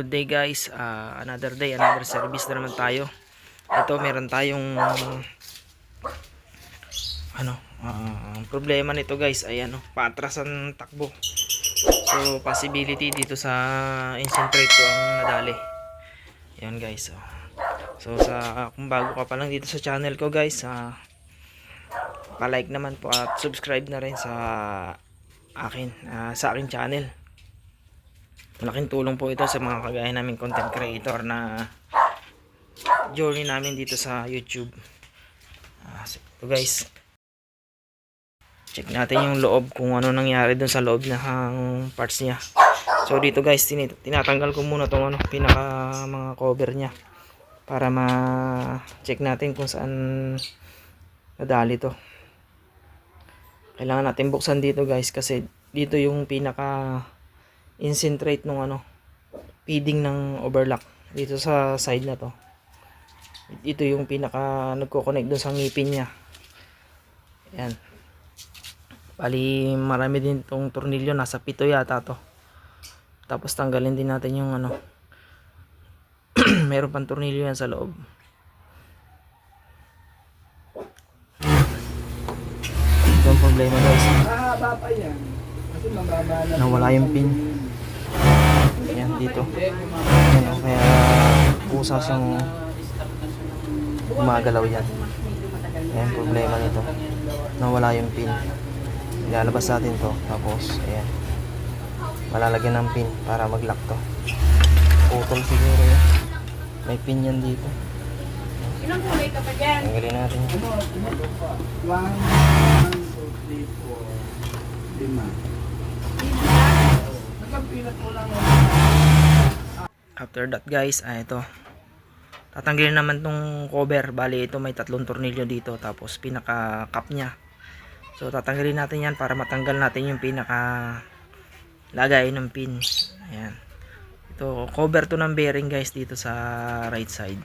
Good day guys, another day, another service na naman tayo. Ito meron tayong problema nito guys ay paatras ang takbo. So possibility dito sa concentrate ko ang nadali. Yan guys. So kung bago ka pa lang dito sa channel ko guys, pa-like naman po at subscribe na rin sa aking channel. Malaking tulong po ito sa mga kagaya naming content creator na journey namin dito sa YouTube. So ito guys, check natin yung loob kung ano nangyari dun sa loob ng parts niya. So dito guys, tinatanggal ko muna tong pinaka mga cover niya para ma-check natin kung saan nadali to. Kailangan natin buksan dito guys kasi dito yung pinaka concentrate nung feeding ng overlock dito sa side na to. Ito yung pinaka nagko-connect dun sa ngipin niya. Yan. Bali marami din tong tornilyo, nasa 7 yata to. Tapos tanggalin din natin yung meron pang tornilyo yan sa loob. Ito ang problema guys. Mahaba pa yan. Kasi mababa lang. Nawala yung pin. Ayan dito. Ayan, kaya pusa siyang gumagalaw yan. Ayan problema nito. Nawala yung pin. Ilalabas natin to. Tapos ayan. Malalagyan ng pin para mag-lock to. Putol siguro yan. May pin yan dito. Ilang kulay ka pa dyan? Tanggalin natin yan. 1, 2, 3, 4, 5. Nagkampilat mo lang. After that guys, ito. Tatanggalin naman tong cover. Bali ito may 3 tornilyo dito. Tapos pinaka cap nya. So tatanggalin natin yan para matanggal natin yung pinaka lagay ng pin. Ayan. Ito cover to ng bearing guys dito sa right side.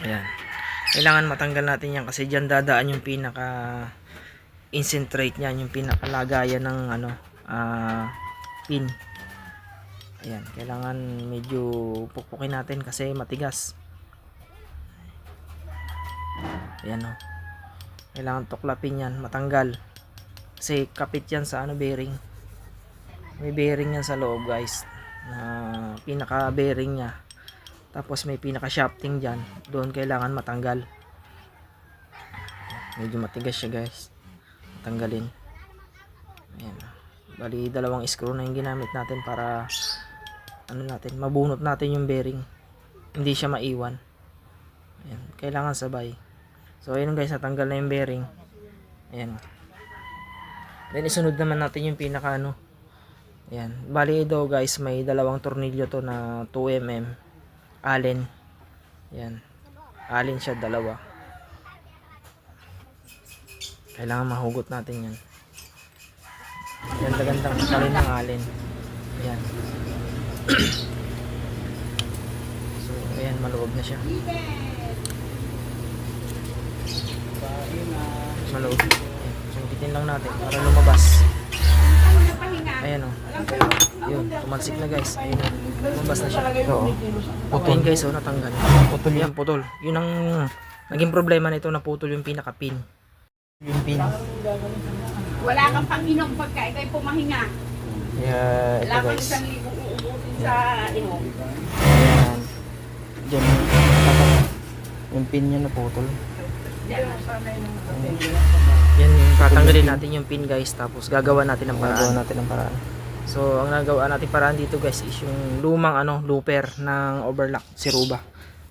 Ayan. Kailangan matanggal natin yan kasi dyan dadaan yung pinaka concentrate niyan, yung pinakalagayan ng pin. Ayan, kailangan medyo pukpukin natin kasi matigas. Ayan o. Kailangan tuklapin yan, matanggal. Kasi kapit yan sa bearing. May bearing yan sa loob guys. Na pinaka bearing nya. Tapos may pinaka shafting dyan. Doon kailangan matanggal. Medyo matigas siya guys. Tanggalin. Ayan. Bali 2 screw na yung ginamit natin para mabunot natin yung bearing. Hindi siya maiwan. Ayan. Kailangan sabay. So ayun guys, natanggal na yung bearing. Ayan. Then isunod naman natin yung pinaka Ayan. Bali ito guys, may 2 tornilyo to na 2mm. Allen. Ayan. Allen siya 2. Kailangan mahugot natin yan. Ganda-gandang kalin ng allen. Ayan. So, ayan, maluwag na siya. Maluwag. Sungkitin lang natin para lumabas. Ayan o. Yun, tumalsik na guys. Ayun o. Lumabas na siya. Oo. Putol guys, natanggal. Putol yan, putol. Yun ang naging problema nito, na putol yung pinaka-pin. Yung pin. Wala kang pang-inom pagka ikaw'y pumahinga. Yeah, ito Wala kang guys. 1,000 uubusin sa inom. Ayan. Diyan yung pin niya naputol. Yan, tatanggalin natin yung pin guys. Tapos gagawa natin ng paraan. So ang nagawa natin paraan dito guys is yung lumang looper ng overlock, si Ruba.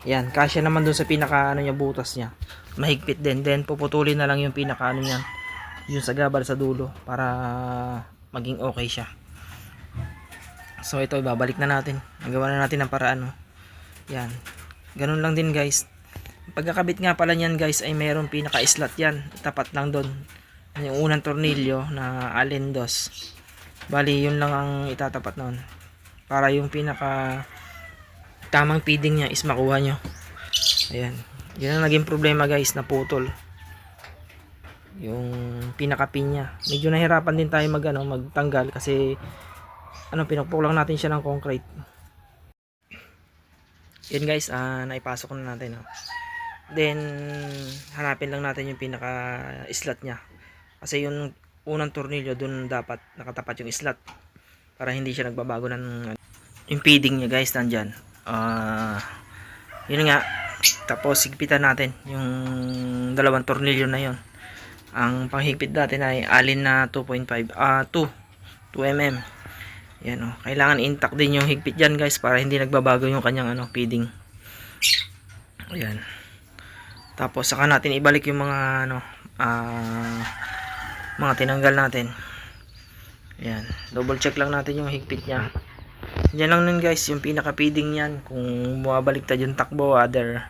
Yan, kasya naman dun sa pinaka niya, butas niya. Mahigpit din. Then puputulin na lang yung pinaka niyan, yung sa gabal sa dulo para maging okay siya. So ito ibabalik na natin. Nagawa na natin ng paraan. Yan. Ganun lang din guys. Pagkakabit nga pala niyan guys ay mayroong pinaka-slot yan. Tapat lang doon. Yung unang tornilyo na Allen dos. Bali yun lang ang itatapat noon. Para yung pinaka tamang feeding niya is makuha nyo. Ayan. Yan ang naging problema guys, na putol yung pinaka-pin niya. Medyo nahirapan din tayo magtanggal kasi pinukpok lang natin siya ng concrete. Yun guys, naipasok na natin. Oh. Then, hanapin lang natin yung pinaka slot niya. Kasi yung unang tornilyo, dun dapat nakatapat yung slot. Para hindi siya nagbabago ng yung feeding niya guys, nandyan. Yun nga. Tapos, higpitan natin yung dalawang tornilyo na yun. Ang panghigpit natin ay alin na 2.5, 2 mm. Yan oh. Kailangan intact din yung higpit dyan guys para hindi nagbabago yung kanyang feeding. Ayan. Tapos saka natin ibalik yung mga mga tinanggal natin. Ayan. Double check lang natin yung higpit niya. Yan lang nun guys, yung pinaka feeding niyan. Kung bumabaliktad yung takbo, other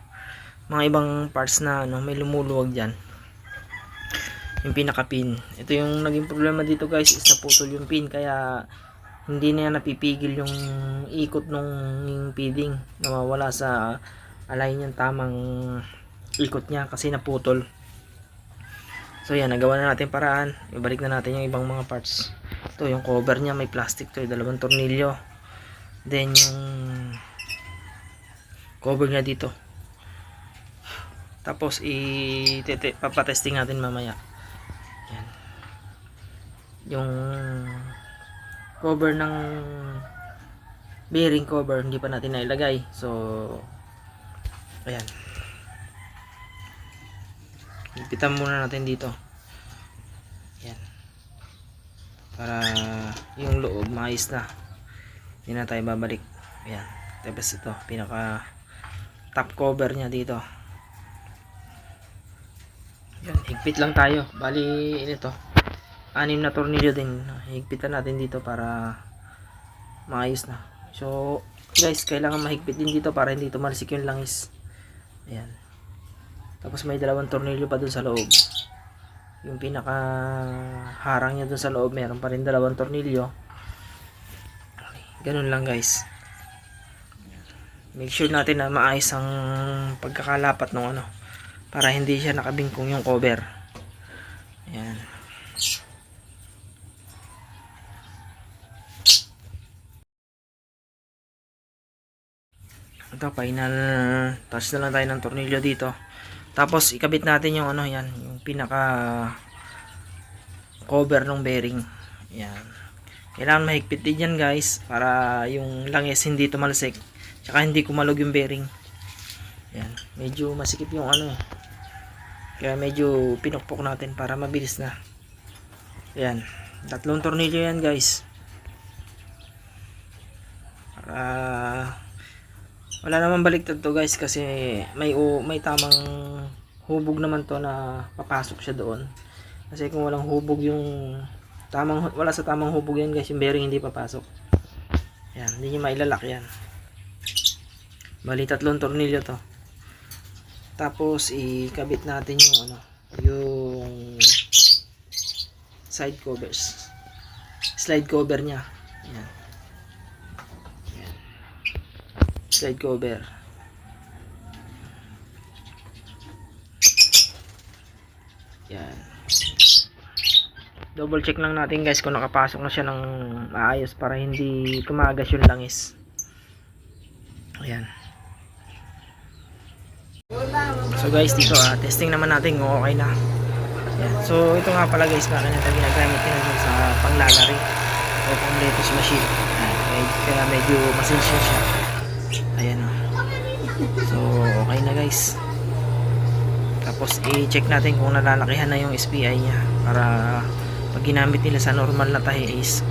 mga ibang parts na may lumuluwag dyan. Yung pinaka pin. Ito yung naging problema dito guys, is naputol yung pin kaya hindi na yan napipigil yung ikot ng feeding, nawawala sa align yung tamang ikot niya kasi naputol. So yan, nagawa na natin paraan. Ibalik na natin yung ibang mga parts. Ito yung cover niya, may plastic to, dalawang tornilyo. Then yung cover niya dito. Tapos papatesting natin mamaya. Yan. Yung cover ng bearing cover hindi pa natin nailagay. So ayan. Ipitan muna natin dito. Ayan. Para yung loob maayos na. Hindi na tayo babalik. Ayan. Tapos ito, pinaka top cover niya dito. Yan, higpit lang tayo. Bali, ito. 6 na tornilyo din. Higpitan natin dito para maayos na. So, guys, kailangan mahigpit din dito para hindi tumalsik yung langis. Ayan. Tapos may dalawang tornilyo pa dun sa loob. Yung pinaka harang niya dun sa loob, meron pa rin dalawang tornilyo. Ganun lang, guys. Make sure natin na maayos ang pagkakalapat ng para hindi siya nakabingkong yung cover. Ayan. Ito, final touch na lang tayo ng tornilyo dito. Tapos ikabit natin yung yan, yung pinaka cover ng bearing. Ayan. Kailangan mahigpit din yan guys para yung langis hindi tumalsik. Tsaka hindi kumalog yung bearing. Ayan. Medyo masikip yung kaya medyo pinukpok natin para mabilis na. Ayan. 3 tornilyo yan guys. Para wala naman baliktad to guys kasi may tamang hubog naman to na papasok siya doon. Kasi kung walang hubog yung wala sa tamang hubog yan guys, yung bearing hindi papasok. Ayan. Hindi nyo mailalak yan. Bali 3 tornilyo to. Tapos ikabit natin yung yung side covers. Slide cover niya. Ayan. Ayan. Slide cover. Ayan. Double check lang natin guys kung nakapasok na siya ng maayos para hindi tumagas yung langis. Ayan. So guys, dito testing naman natin kung okay na. Yan. So ito nga pala guys, na ginagamit din sa panglalari o pang lettuce machine. Kaya medyo masinsya siya. Ayan o. So okay na guys. Tapos i-check natin kung nalalakihan na yung SPI nya para pag ginamit nila sa normal na tahi is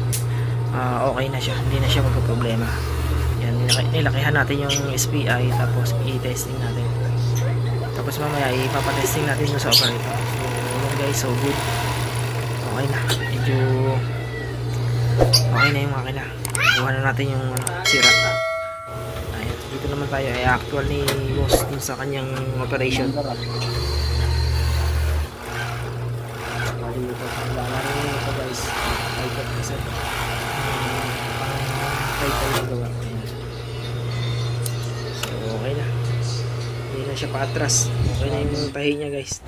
okay na siya, hindi na siya magka-problema. Yan, nilakihan natin yung SPI tapos i-testing natin. Tapos mamaya ipapatesting natin yung sa operator. So yun guys, so good. Okay na. Medyo okay na yung makina. Kuha na natin yung sira. Ayan. Dito naman tayo ay actual ni boss dun sa kanyang operation. Bali ito. Lalaro nyo ito guys. Ipot kasi. Try tayo gawa. So okay na. Hindi na siya paatras. Okay na yung tahi niya guys.